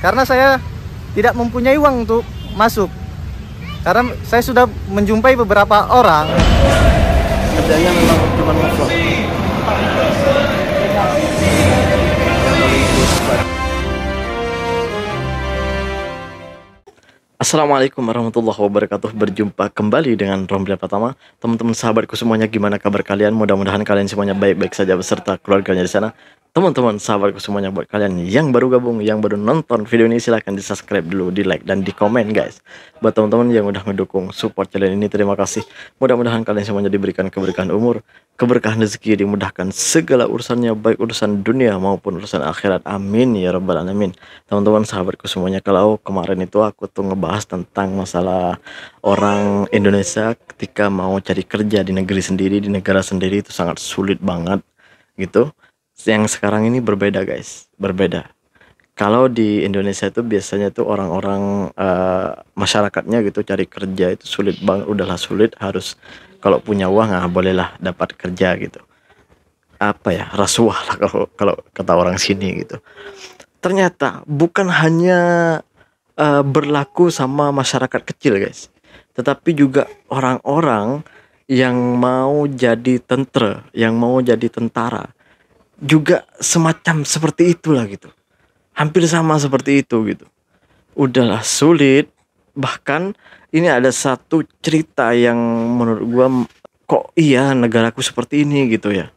karena saya tidak mempunyai uang untuk masuk. Karena saya sudah menjumpai beberapa orang. Kerjanya memang cuma ngevlog. Assalamualaikum warahmatullahi wabarakatuh. Berjumpa kembali dengan Romli Pratama. Teman-teman sahabatku semuanya, gimana kabar kalian? Mudah-mudahan kalian semuanya baik-baik saja beserta keluarganya di sana. Teman-teman sahabatku semuanya, buat kalian yang baru gabung, yang baru nonton video ini, silahkan di subscribe dulu, di like dan di komen guys. Buat teman-teman yang udah ngedukung support channel ini, terima kasih. Mudah-mudahan kalian semuanya diberikan keberkahan umur, keberkahan rezeki, dimudahkan segala urusannya, baik urusan dunia maupun urusan akhirat. Amin ya rabbal alamin. Teman-teman sahabatku semuanya, kalau kemarin itu aku tuh ngebahas tentang masalah orang Indonesia ketika mau cari kerja di negeri sendiri, di negara sendiri, itu sangat sulit banget gitu. Yang sekarang ini berbeda guys, berbeda. Kalau di Indonesia itu biasanya tuh orang-orang masyarakatnya gitu cari kerja itu sulit banget, udahlah sulit, harus kalau punya uang bolehlah dapat kerja gitu. Apa ya, rasuah lah kalau kata orang sini gitu. Ternyata bukan hanya berlaku sama masyarakat kecil guys, tetapi juga orang-orang yang mau jadi tentara, yang mau jadi tentara juga semacam seperti itulah gitu, hampir sama seperti itu gitu. Udahlah sulit. Bahkan ini ada satu cerita yang menurut gua, kok iya negaraku seperti ini gitu ya,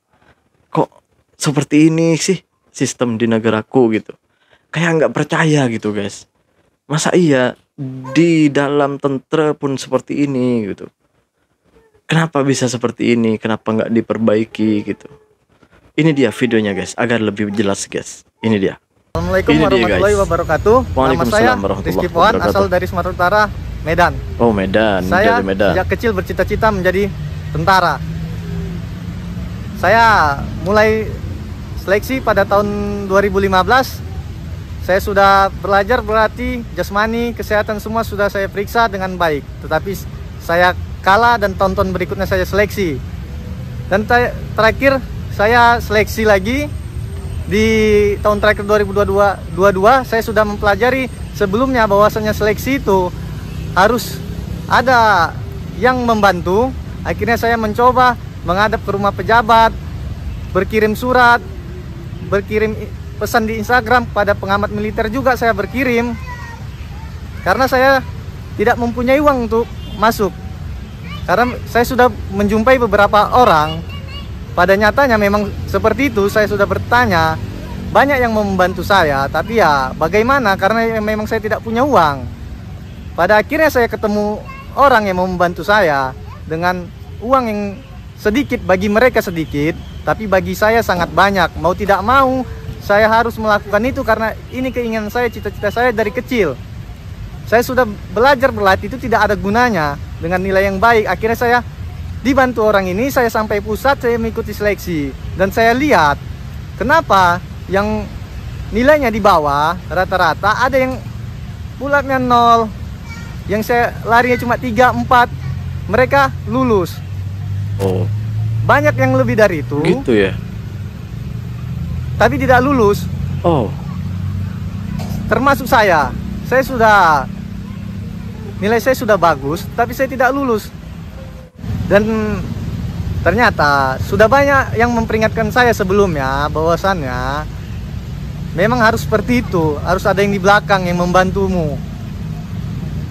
kok seperti ini sih sistem di negaraku gitu, kayak nggak percaya gitu guys. Masa iya di dalam tentara pun seperti ini gitu? Kenapa bisa seperti ini? Kenapa nggak diperbaiki gitu? Ini dia videonya guys, agar lebih jelas guys. Ini dia. Assalamualaikum Ini dia, warahmatullahi guys. wabarakatuh. Nama saya Waalaikumsalam warahmatullahi Rizky Pohan, wabarakatuh. asal dari Sumatera Utara, Medan. Oh Medan, Saya dari Medan. sejak kecil bercita-cita menjadi tentara. Saya mulai seleksi pada tahun 2015. Saya sudah belajar, berarti jasmani, kesehatan semua sudah saya periksa dengan baik. Tetapi saya kalah dan tahun-tahun berikutnya saya seleksi. Dan terakhir saya seleksi lagi di tahun terakhir 2022. Saya sudah mempelajari sebelumnya bahwasanya seleksi itu harus ada yang membantu. Akhirnya saya mencoba menghadap ke rumah pejabat, berkirim surat, berkirim pesan di Instagram pada pengamat militer juga saya berkirim, karena saya tidak mempunyai uang untuk masuk. Karena saya sudah menjumpai beberapa orang, pada nyatanya memang seperti itu. Saya sudah bertanya, banyak yang mau membantu saya, tapi ya bagaimana, karena memang saya tidak punya uang. Pada akhirnya saya ketemu orang yang mau membantu saya dengan uang yang sedikit, bagi mereka sedikit, tapi bagi saya sangat banyak. Mau tidak mau saya harus melakukan itu karena ini keinginan saya, cita-cita saya dari kecil. Saya sudah belajar berlatih itu tidak ada gunanya dengan nilai yang baik. Akhirnya saya dibantu orang ini, saya sampai pusat, saya mengikuti seleksi. Dan saya lihat kenapa yang nilainya di bawah rata-rata ada yang bulatnya 0, yang saya larinya cuma 3, 4, mereka lulus. Oh, Banyak yang lebih dari itu gitu ya. tapi tidak lulus, Oh, termasuk saya. Saya sudah, nilai saya sudah bagus, tapi saya tidak lulus. Dan ternyata sudah banyak yang memperingatkan saya sebelumnya bahwasannya memang harus seperti itu, harus ada yang di belakang yang membantumu.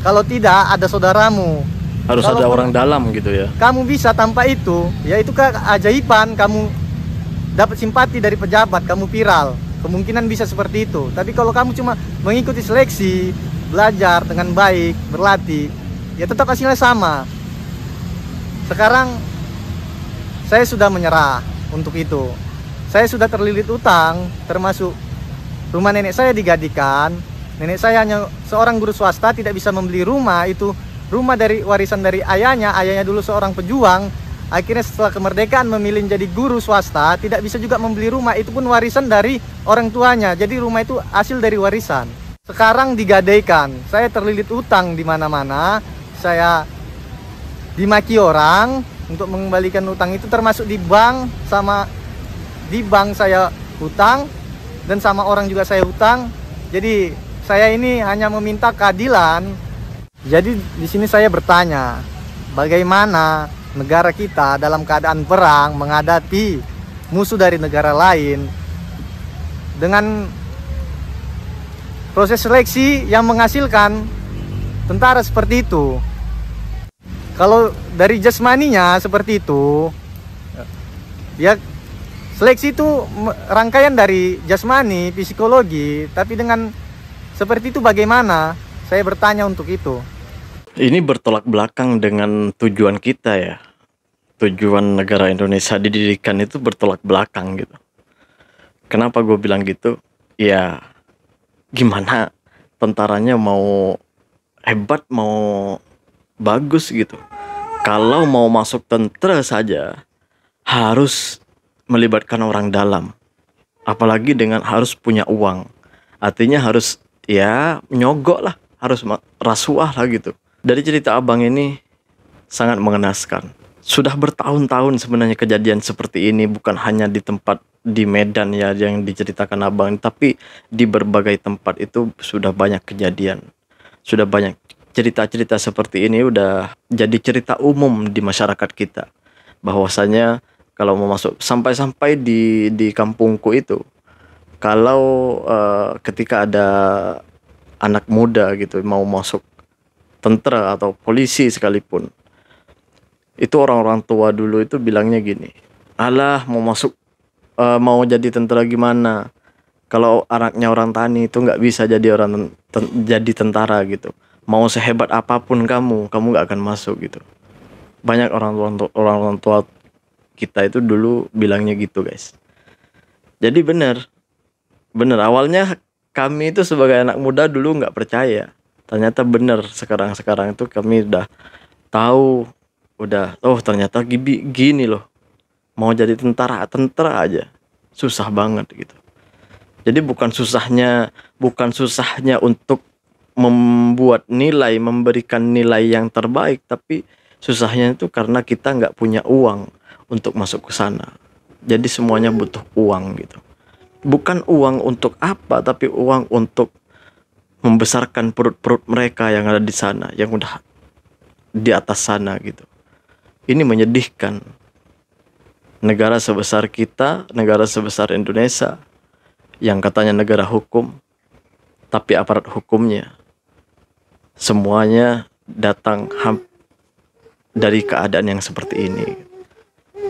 Kalau tidak, ada saudaramu. harus Kalau ada orang dalam gitu ya. Kamu bisa tanpa itu, ya itu keajaiban, kamu dapat simpati dari pejabat, kamu viral. Kemungkinan bisa seperti itu. Tapi kalau kamu cuma mengikuti seleksi, belajar dengan baik, berlatih, ya tetap hasilnya sama. Sekarang saya sudah menyerah untuk itu. Saya sudah terlilit utang, termasuk rumah nenek saya digadikan. Nenek saya hanya seorang guru swasta, tidak bisa membeli rumah. Itu rumah dari warisan dari ayahnya. Ayahnya dulu seorang pejuang. Akhirnya setelah kemerdekaan memilih jadi guru swasta, tidak bisa juga membeli rumah. Itu pun warisan dari orang tuanya. Jadi rumah itu hasil dari warisan. Sekarang digadaikan. Saya terlilit utang di mana-mana. Saya dimaki orang untuk mengembalikan utang itu, termasuk di bank. Di bank saya hutang, dan sama orang juga saya hutang. Jadi saya ini hanya meminta keadilan. Jadi di sini saya bertanya, bagaimana negara kita dalam keadaan perang menghadapi musuh dari negara lain dengan proses seleksi yang menghasilkan tentara seperti itu. Kalau dari jasmaninya seperti itu, ya seleksi itu rangkaian dari jasmani, psikologi, tapi dengan seperti itu bagaimana? Saya bertanya untuk itu. Ini bertolak belakang dengan tujuan kita ya. Tujuan negara Indonesia didirikan itu bertolak belakang gitu. Kenapa gue bilang gitu? Ya gimana tentaranya mau hebat, mau bagus gitu. Kalau mau masuk tentara saja harus melibatkan orang dalam. Apalagi dengan harus punya uang. Artinya harus ya nyogok lah, harus rasuah lah gitu. Dari cerita abang ini sangat mengenaskan. Sudah bertahun-tahun sebenarnya kejadian seperti ini, bukan hanya di tempat di Medan ya yang diceritakan abang, tapi di berbagai tempat itu sudah banyak kejadian. Sudah banyak cerita-cerita seperti ini udah jadi cerita umum di masyarakat kita. Bahwasanya kalau mau masuk sampai-sampai di kampungku itu, kalau ketika ada anak muda gitu mau masuk tentara atau polisi sekalipun, itu orang-orang tua dulu itu bilangnya gini, alah mau masuk mau jadi tentara gimana, kalau anaknya orang tani itu nggak bisa jadi jadi tentara gitu, mau sehebat apapun kamu nggak akan masuk gitu. Banyak orang tua kita itu dulu bilangnya gitu guys. Jadi benar awalnya kami itu sebagai anak muda dulu nggak percaya. Ternyata benar, sekarang itu kami udah tahu, oh ternyata gini loh. Mau jadi tentara aja susah banget gitu. Jadi bukan susahnya untuk membuat nilai, memberikan nilai yang terbaik, tapi susahnya itu karena kita nggak punya uang untuk masuk ke sana. Jadi semuanya butuh uang gitu. Bukan uang untuk apa, tapi uang untuk membesarkan perut-perut mereka yang ada di sana, yang udah di atas sana gitu. Ini menyedihkan. Negara sebesar kita, negara sebesar Indonesia, yang katanya negara hukum, tapi aparat hukumnya semuanya datang dari keadaan yang seperti ini.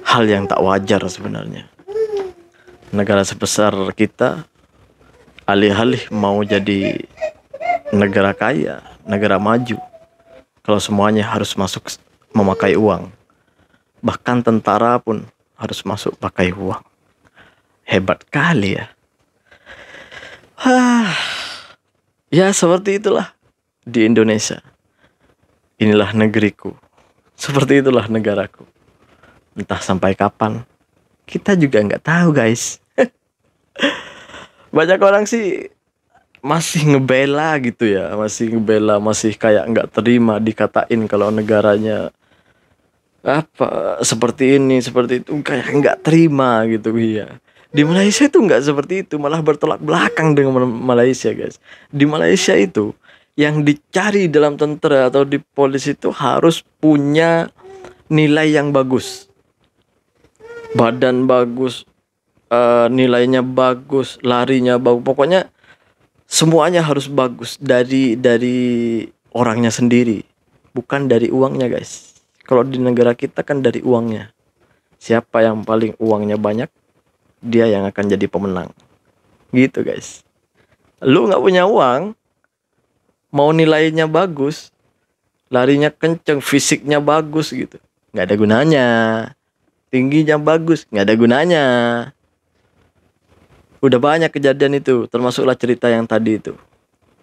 Hal yang tak wajar sebenarnya. Negara sebesar kita, alih-alih mau jadi negara kaya, negara maju, kalau semuanya harus masuk memakai uang, bahkan tentara pun harus masuk pakai uang. Hebat kali ya. Ya seperti itulah di Indonesia. Inilah negeriku, seperti itulah negaraku. Entah sampai kapan, kita juga nggak tahu guys. Banyak orang sih masih ngebela gitu ya, masih kayak nggak terima dikatain kalau negaranya apa seperti ini seperti itu, kayak nggak terima gitu ya. Di Malaysia itu nggak seperti itu, malah bertolak belakang dengan Malaysia guys. Di Malaysia itu yang dicari dalam tentara atau di polisi itu harus punya nilai yang bagus, badan bagus, nilainya bagus, larinya bagus, pokoknya semuanya harus bagus dari orangnya sendiri, bukan dari uangnya guys. Kalau di negara kita kan dari uangnya. Siapa yang paling uangnya banyak, dia yang akan jadi pemenang. Gitu guys. Lu nggak punya uang, mau nilainya bagus, larinya kenceng, fisiknya bagus gitu, nggak ada gunanya. Tingginya bagus, nggak ada gunanya. Udah banyak kejadian itu, termasuklah cerita yang tadi itu.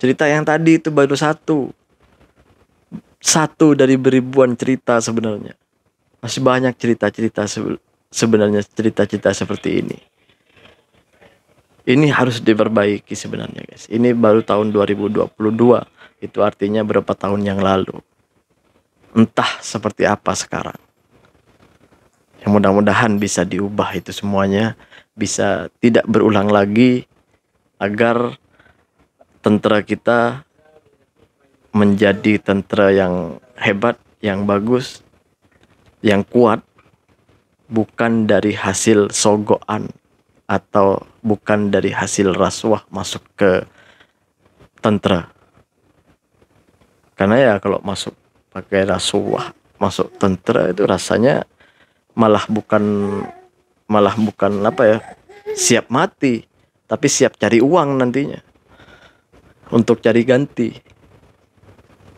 Cerita yang tadi itu baru satu dari beribuan cerita sebenarnya. Masih banyak cerita-cerita sebenarnya, cerita-cerita seperti ini. Ini harus diperbaiki sebenarnya guys. Ini baru tahun 2022. Itu artinya berapa tahun yang lalu. Entah seperti apa sekarang. Yang mudah-mudahan bisa diubah itu semuanya, bisa tidak berulang lagi, agar tentara kita menjadi tentara yang hebat, yang bagus, yang kuat, bukan dari hasil sogokan atau bukan dari hasil rasuah masuk ke tentara. Karena ya kalau masuk pakai rasuah masuk tentara itu rasanya malah bukan apa ya, siap mati, tapi siap cari uang nantinya untuk cari ganti.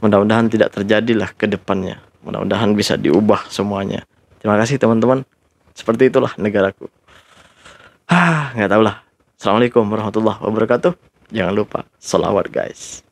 Mudah-mudahan tidak terjadilah ke depannya. Mudah-mudahan bisa diubah semuanya. Terima kasih teman-teman. Seperti itulah negaraku. Nggak tahu lah. Assalamualaikum warahmatullahi wabarakatuh. Jangan lupa sholawat guys.